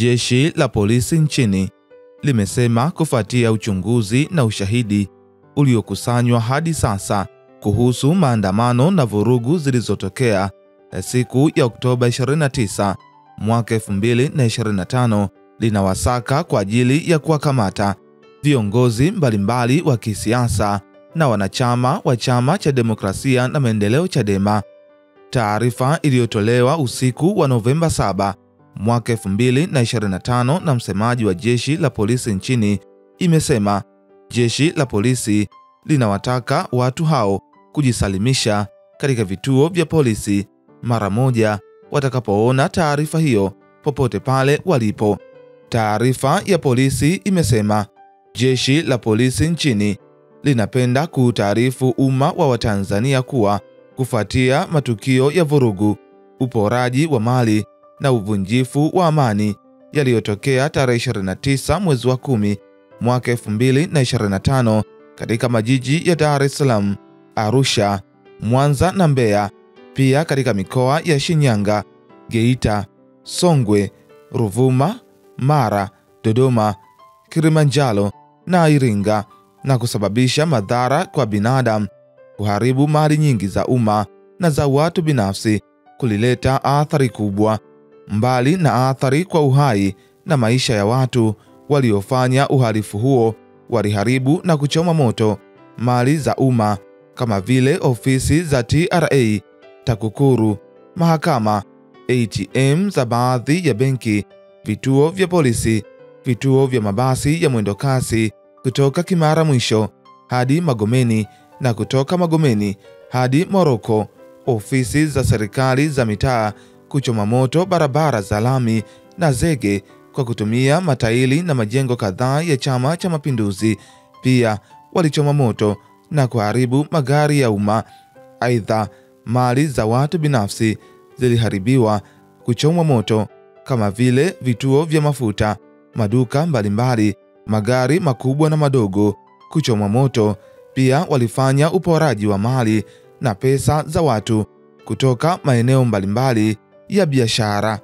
Jeshi la polisi nchini limesema kufuatia uchunguzi na ushahidi uliokusanywa hadi sasa kuhusu maandamano na vurugu zilizotokea siku ya Oktoba 29 mwaka 2025, linawasaka kwa ajili ya kuwakamata viongozi mbalimbali wa kisiasa na wanachama wa Chama cha Demokrasia na Maendeleo Chadema. Taarifa iliyotolewa usiku wa Novemba 7 mwaka 2025 na msemaji wa jeshi la polisi nchini imesema jeshi la polisi linawataka watu hao kujisalimisha katika vituo vya polisi mara moja watakapoona taarifa hiyo popote pale walipo. Taarifa ya polisi imesema jeshi la polisi nchini linapenda kuutaarifu umma wa Watanzania kuwa kufuatia matukio ya vurugu, uporaji wa mali na uvunjifu wa amani yaliyotokea tarehe 29 mwezi wa 10 mwaka 2025 katika majiji ya Dar es Salaam, Arusha, Mwanza na Mbeya, pia katika mikoa ya Shinyanga, Geita, Songwe, Ruvuma, Mara, Dodoma, Kilimanjaro na Iringa, na kusababisha madhara kwa binadamu, kuharibu mali nyingi za umma na za watu binafsi, kulileta athari kubwa. Mbali na athari kwa uhai na maisha ya watu, waliofanya uhalifu huo waliharibu na kuchoma moto mali za umma kama vile ofisi za TRA, TAKUKURU, mahakama, ATM za baadhi ya benki, vituo vya polisi, vituo vya mabasi ya mwendokasi kutoka Kimara Mwisho hadi Magomeni na kutoka Magomeni hadi Moroko, ofisi za serikali za mitaa, kuchoma moto barabara za lami na zege kwa kutumia matairi na majengo kadhaa ya Chama cha Mapinduzi. Pia walichoma moto na kuharibu magari ya umma. Aidha, mali za watu binafsi ziliharibiwa, kuchomwa moto kama vile vituo vya mafuta, maduka mbalimbali, magari makubwa na madogo kuchomwa moto. Pia walifanya uporaji wa mali na pesa za watu kutoka maeneo mbalimbali ya biashara.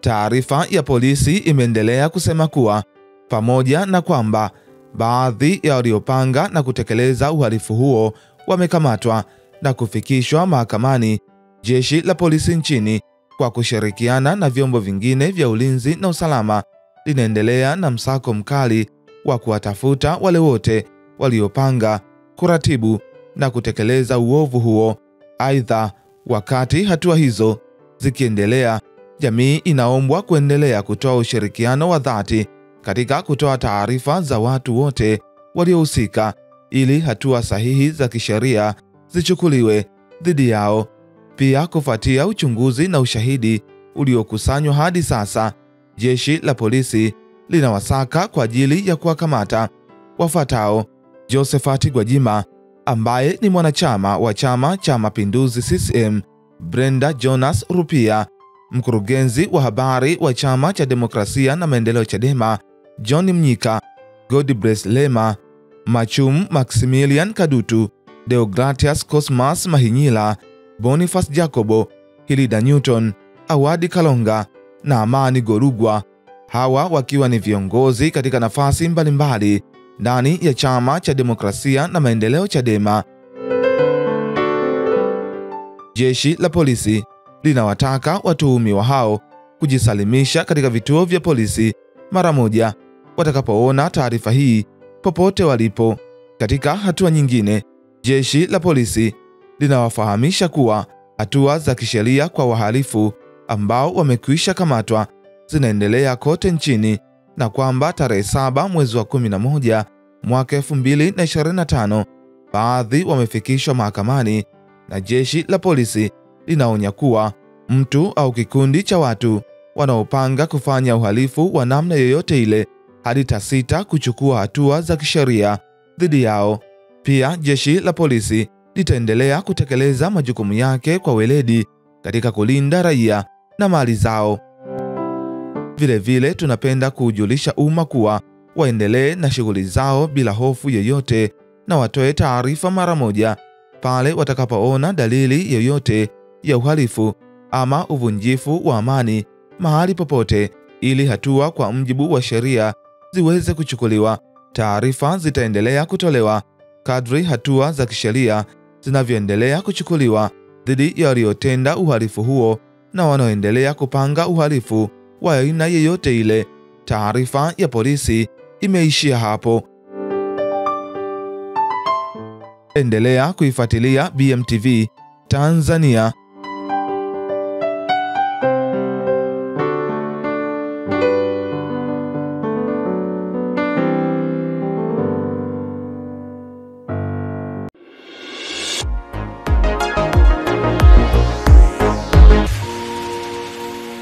Taarifa ya polisi imeendelea kusema kuwa pamoja na kwamba baadhi ya waliopanga na kutekeleza uhalifu huo wamekamatwa na kufikishwa mahakamani, jeshi la polisi nchini kwa kushirikiana na vyombo vingine vya ulinzi na usalama linaendelea na msako mkali wa kuwatafuta wale wote waliopanga, kuratibu na kutekeleza uovu huo. Aidha, wakati hatua hizo zikiendelea, jamii inaombwa kuendelea kutoa ushirikiano wa dhati katika kutoa taarifa za watu wote waliohusika ili hatua sahihi za kisheria zichukuliwe dhidi yao. Pia kufuatia uchunguzi na ushahidi uliokusanywa hadi sasa, jeshi la polisi linawasaka kwa ajili ya kuwakamata wafuatao: Josephat Gwajima ambaye ni mwanachama wa Chama cha Mapinduzi CCM, Brenda Jonas Rupia, mkurugenzi wa habari wa Chama cha Demokrasia na Maendeleo Chadema, John Mnyika, Godbless Lema, Machum Maximilian Kadutu, Deogratias Cosmas Mahinyila, Boniface Jacobo, Hilda Newton, Awadi Kalonga na Amani Gorugwa, hawa wakiwa ni viongozi katika nafasi mbalimbali ndani ya Chama cha Demokrasia na Maendeleo Chadema. Jeshi la polisi linawataka watuhumiwa hao kujisalimisha katika vituo vya polisi mara moja watakapoona taarifa hii popote walipo. Katika hatua nyingine, jeshi la polisi linawafahamisha kuwa hatua za kisheria kwa wahalifu ambao wamekwisha kamatwa zinaendelea kote nchini na kwamba tarehe 7 mwezi wa 11 mwaka 2025 baadhi wamefikishwa mahakamani, na jeshi la polisi linaonya kuwa mtu au kikundi cha watu wanaopanga kufanya uhalifu wa namna yoyote ile halitasita kuchukua hatua za kisheria dhidi yao. Pia jeshi la polisi litaendelea kutekeleza majukumu yake kwa weledi katika kulinda raia na mali zao. Vile tunapenda kuujulisha umma kuwa waendelee na shughuli zao bila hofu yoyote na watoe taarifa mara moja pale watakapoona dalili yoyote ya uhalifu ama uvunjifu wa amani mahali popote ili hatua kwa mujibu wa sheria ziweze kuchukuliwa. Taarifa zitaendelea kutolewa kadri hatua za kisheria zinavyoendelea kuchukuliwa dhidi ya waliotenda uhalifu huo na wanaoendelea kupanga uhalifu wa aina yeyote ile. Taarifa ya polisi imeishia hapo. Endelea kuifuatilia BMTV Tanzania.